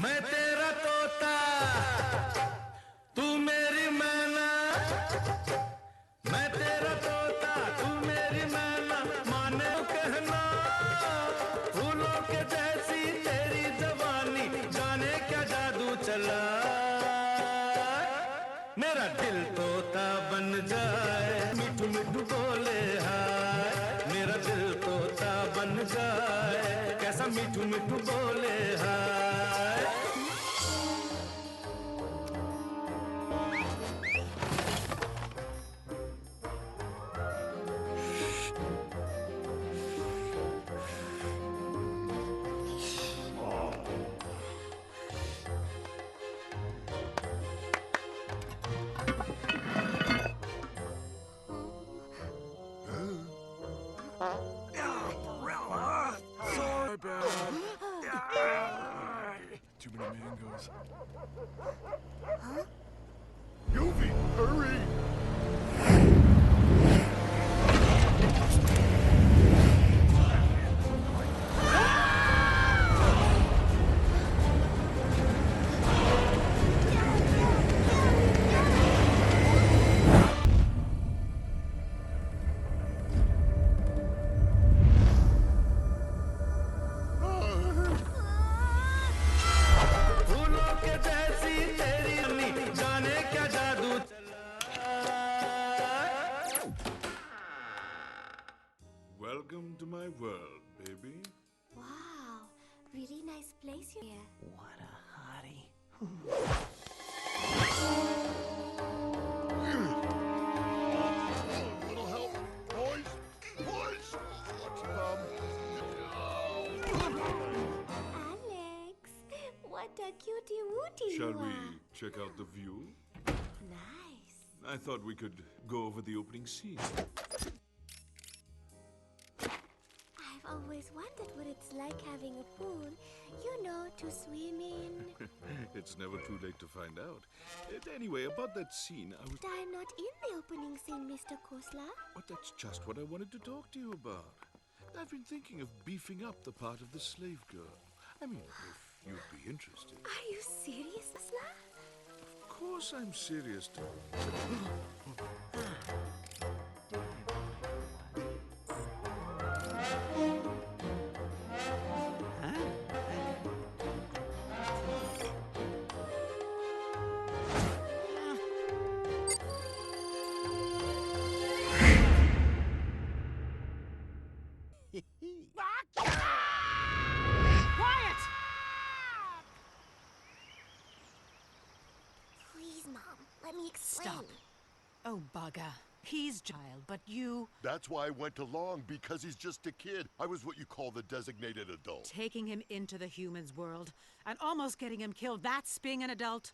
मैं तेरा तोता तू मेरी मैना मैं तेरा तोता तू मेरी मैना माने कहना फूलों के जैसी तेरी जवानी जाने क्या जादू चला मेरा दिल तोता बन जाए मिठू मिठू बोले हाय मेरा दिल तोता बन जाए कैसा मिठू मिठू बोले हाय Too many mangoes. Huh? Goofy, hurry! फूलों के जैसी तेरी अम्मी जाने क्या जादू चला Welcome to my world, baby. Wow, really nice place here. What a hottie. Little help, boys! Boys! Watch your bum. Alex, what a cutie wootie Shall you we are. check out the view? Nice. I thought we could go over the opening scene. I've always wondered what it's like having a pool, you know, to swim in. It's never too late to find out. Anyway, about that scene, I was... But I'm not in the opening scene, Mr. Kosla. But that's just what I wanted to talk to you about. I've been thinking of beefing up the part of the slave girl. I mean, if you'd be interested. Are you serious, Kosla? Of course I'm serious. Please, Mom, let me explain. Stop. Oh, bugger. He's child, but you... That's why I went along, because he's just a kid. I was what you call the designated adult. Taking him into the humans' world and almost getting him killed, that's being an adult.